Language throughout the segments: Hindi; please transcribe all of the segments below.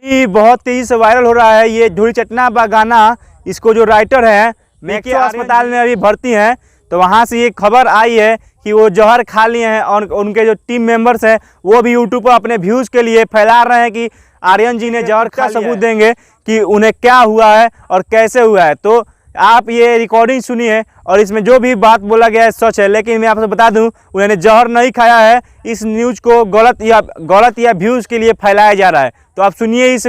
ये बहुत तेजी से वायरल हो रहा है। ये धूड़ी चटना बा गाना, इसको जो राइटर है मेके अस्पताल में अभी भर्ती हैं, तो वहाँ से ये खबर आई है कि वो जहर खा लिए हैं और उनके जो टीम मेंबर्स हैं वो भी यूट्यूब पर अपने व्यूज़ के लिए फैला रहे हैं कि आर्यन जी ने जहर का सबूत देंगे कि उन्हें क्या हुआ है और कैसे हुआ है। तो आप ये रिकॉर्डिंग सुनिए और इसमें जो भी बात बोला गया है सच है, लेकिन मैं आपसे बता दूं उन्होंने जहर नहीं खाया है। इस न्यूज़ को गलत या व्यूज़ के लिए फैलाया जा रहा है। तो आप सुनिए इस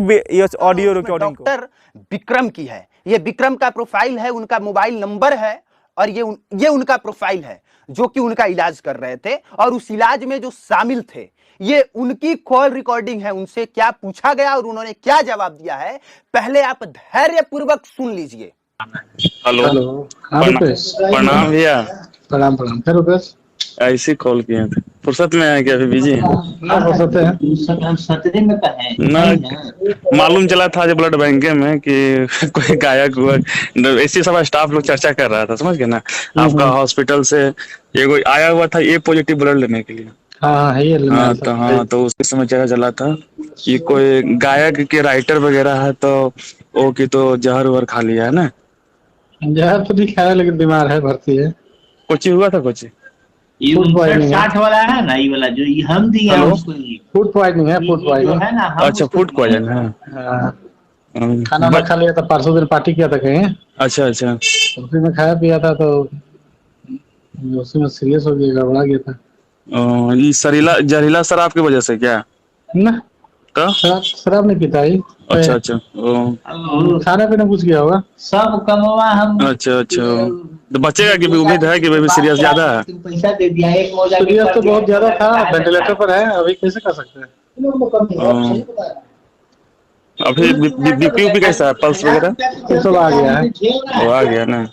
ऑडियो रिकॉर्डिंग को। डॉक्टर विक्रम की है, ये विक्रम का प्रोफाइल है, उनका मोबाइल नंबर है और ये उनका प्रोफाइल है जो कि उनका इलाज कर रहे थे और उस इलाज में जो शामिल थे ये उनकी कॉल रिकॉर्डिंग है। उनसे क्या पूछा गया और उन्होंने क्या जवाब दिया है, पहले आप धैर्यपूर्वक सुन लीजिए। हेलो, हाँ रुपेश। प्रणाम भैया। प्रणाम प्रणाम। फिर रुपेश ऐसे कॉल किए थे, फुर्सत में है क्या? अभी बिजी हैं? ना फुर्सत है ना, मालूम चला था जो ब्लड बैंक में कि कोई गायक हुआ, ऐसे सब स्टाफ लोग चर्चा कर रहा था, समझ गए ना? आपका हॉस्पिटल से ये कोई आया हुआ था ए पॉजिटिव ब्लड लेने के लिए। हाँ है ये तो उसी समय चर्चा चला था कि कोई गायक के राइटर वगैरह है, तो वो की तो जहर वहर खा लिया है ना। जहर तो नहीं खाया लेकिन बीमार है, भर्ती है। कुछ हुआ था कुछ? ये 59-60 वाला है ना, ये वाला जो हम दिए हैं उसको, फूड पॉइजनिंग है, फूड पॉइजनिंग है ना। अच्छा, फूड पॉइजन है। खाना ना खा लिया था, परसों दिन पार्टी किया था कहीं। अच्छा अच्छा, उसी में खाया पिया था तो उसी में सीरियस हो गया, गड़बड़ा गया था। ये जहरीला शराब की वजह से क्या? ना तो शराब नहीं पीता ही। अच्छा अच्छा, खाना पीना कुछ किया होगा सब कमवा हम। अच्छा अच्छा, तो बचेगा की भी उम्मीद है कि बेबी सीरियस ज्यादा है? पैसा दे दिया, एक मौजा सीरियस तो बहुत ज्यादा था, वेंटिलेटर पर है, अभी कैसे कर सकते हैं। अभी बीपी कैसा है, पल्स वगैरह सब आ गया है। वो आ गया ना।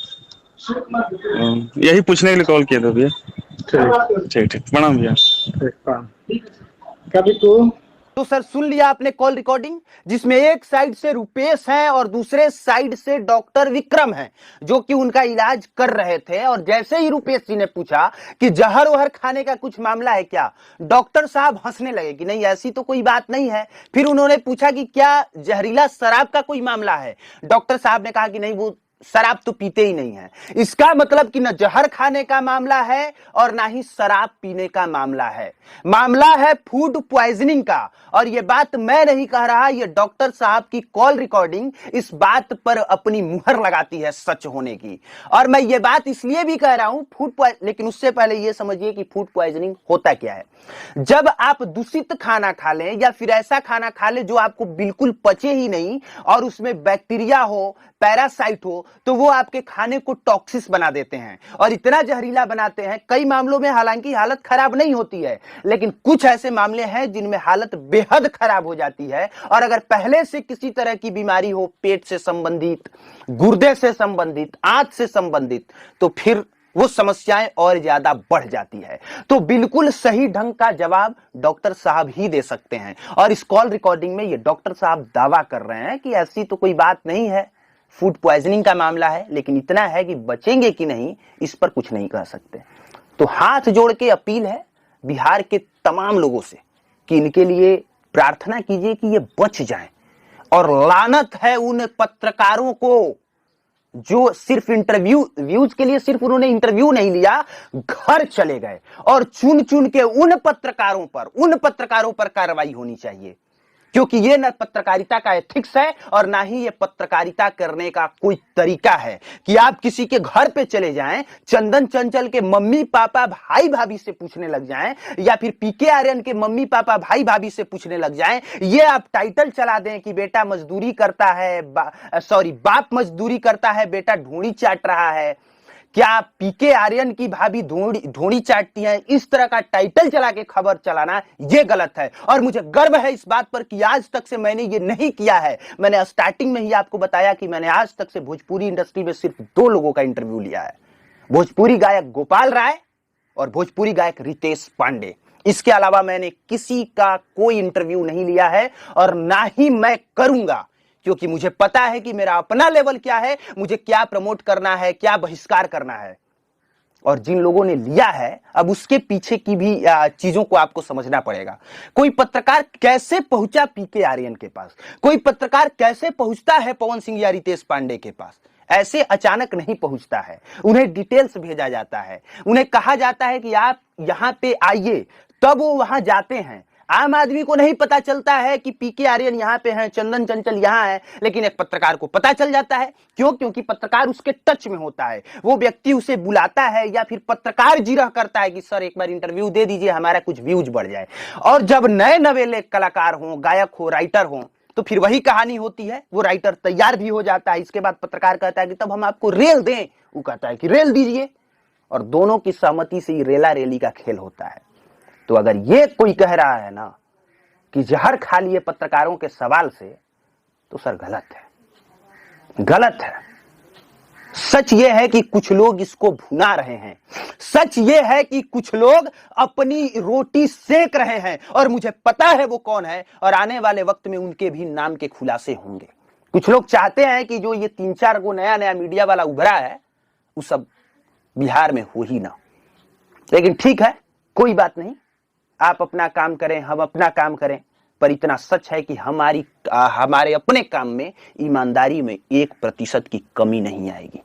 यही पूछने के लिए कॉल किया था भैया। ठीक ठीक, प्रणाम भैया। कभी तो सर सुन लिया आपने कॉल रिकॉर्डिंग, जिसमें एक साइड से रुपेश हैं और दूसरे साइड से डॉक्टर विक्रम हैं जो कि उनका इलाज कर रहे थे। और जैसे ही रुपेश जी ने पूछा कि जहर वहर खाने का कुछ मामला है क्या, डॉक्टर साहब हंसने लगे कि नहीं ऐसी तो कोई बात नहीं है। फिर उन्होंने पूछा कि क्या जहरीला शराब का कोई मामला है, डॉक्टर साहब ने कहा कि नहीं वो शराब तो पीते ही नहीं है। इसका मतलब कि न जहर खाने का मामला है और ना ही शराब पीने का मामला है, मामला है फूड पॉइजनिंग का। और यह बात मैं नहीं कह रहा, यह डॉक्टर साहब की कॉल रिकॉर्डिंग इस बात पर अपनी मुहर लगाती है सच होने की। और मैं ये बात इसलिए भी कह रहा हूं लेकिन उससे पहले यह समझिए कि फूड पॉइजनिंग होता क्या है। जब आप दूषित खाना खा लें या फिर ऐसा खाना खा लें जो आपको बिल्कुल पचे ही नहीं और उसमें बैक्टीरिया हो, पैरासाइट हो, तो वो आपके खाने को टॉक्सिस बना देते हैं और इतना जहरीला बनाते हैं। कई मामलों में हालांकि हालत खराब नहीं होती है, लेकिन कुछ ऐसे मामले हैं जिनमें हालत बेहद खराब हो जाती है। और अगर पहले से किसी तरह की बीमारी हो, पेट से संबंधित, गुर्दे से संबंधित, आंत से संबंधित, तो फिर वो समस्याएं और ज्यादा बढ़ जाती है। तो बिल्कुल सही ढंग का जवाब डॉक्टर साहब ही दे सकते हैं। और इस कॉल रिकॉर्डिंग में ये डॉक्टर साहब दावा कर रहे हैं कि ऐसी तो कोई बात नहीं है, फूड पॉइजनिंग का मामला है, लेकिन इतना है कि बचेंगे कि नहीं इस पर कुछ नहीं कह सकते। तो हाथ जोड़ के अपील है बिहार के तमाम लोगों से कि इनके लिए प्रार्थना कीजिए कि ये बच जाएं। और लानत है उन पत्रकारों को जो सिर्फ व्यूज के लिए सिर्फ उन्होंने इंटरव्यू नहीं लिया, घर चले गए और चुन चुन के उन पत्रकारों पर कार्रवाई होनी चाहिए, क्योंकि ये न पत्रकारिता का एथिक्स है और ना ही ये पत्रकारिता करने का कोई तरीका है कि आप किसी के घर पे चले जाएं, चंदन चंचल के मम्मी पापा भाई भाभी से पूछने लग जाएं या फिर पीके आर्यन के मम्मी पापा भाई भाभी से पूछने लग जाएं। ये आप टाइटल चला दें कि बेटा मजदूरी करता है, बाप मजदूरी करता है, बेटा ढूंढी चाट रहा है। क्या पीके आर्यन की भाभी ढोड़ी चाटती है, इस तरह का टाइटल चला के खबर चलाना ये गलत है। और मुझे गर्व है इस बात पर कि आज तक से मैंने ये नहीं किया है। मैंने स्टार्टिंग में ही आपको बताया कि मैंने आज तक से भोजपुरी इंडस्ट्री में सिर्फ 2 लोगों का इंटरव्यू लिया है, भोजपुरी गायक गोपाल राय और भोजपुरी गायक रितेश पांडे। इसके अलावा मैंने किसी का कोई इंटरव्यू नहीं लिया है और ना ही मैं करूंगा, क्योंकि मुझे पता है कि मेरा अपना लेवल क्या है, मुझे क्या प्रमोट करना है, क्या बहिष्कार करना है। और जिन लोगों ने लिया है, अब उसके पीछे की भी चीजों को आपको समझना पड़ेगा। कोई पत्रकार कैसे पहुंचा पीके आर्यन के पास, कोई पत्रकार कैसे पहुंचता है पवन सिंह या रितेश पांडे के पास, ऐसे अचानक नहीं पहुंचता है। उन्हें डिटेल्स भेजा जाता है, उन्हें कहा जाता है कि आप यहां पे आइए, तब वो वहां जाते हैं। आम आदमी को नहीं पता चलता है कि पीके आर्यन यहां पे हैं, चंदन चंचल यहां है, लेकिन एक पत्रकार को पता चल जाता है। क्यों? क्योंकि पत्रकार उसके टच में होता है, वो व्यक्ति उसे बुलाता है या फिर पत्रकार जिरह करता है कि सर एक बार इंटरव्यू दे दीजिए, हमारा कुछ व्यूज बढ़ जाए। और जब नए नवेले कलाकार हो, गायक हो, राइटर हो, तो फिर वही कहानी होती है, वो राइटर तैयार भी हो जाता है। इसके बाद पत्रकार कहता है कि तब हम आपको रेल दें, वो कहता है कि रेल दीजिए, और दोनों की सहमति से ही रेला रेली का खेल होता है। तो अगर ये कोई कह रहा है ना कि जहर खा लिए पत्रकारों के सवाल से, तो सर गलत है, गलत है। सच ये है कि कुछ लोग इसको भुना रहे हैं, सच ये है कि कुछ लोग अपनी रोटी सेक रहे हैं, और मुझे पता है वो कौन है, और आने वाले वक्त में उनके भी नाम के खुलासे होंगे। कुछ लोग चाहते हैं कि जो ये 3-4 को नया नया मीडिया वाला उभरा है, वो सब बिहार में हो ही ना। लेकिन ठीक है, कोई बात नहीं, आप अपना काम करें, हम अपना काम करें, पर इतना सच है कि हमारे अपने काम में ईमानदारी में 1% की कमी नहीं आएगी।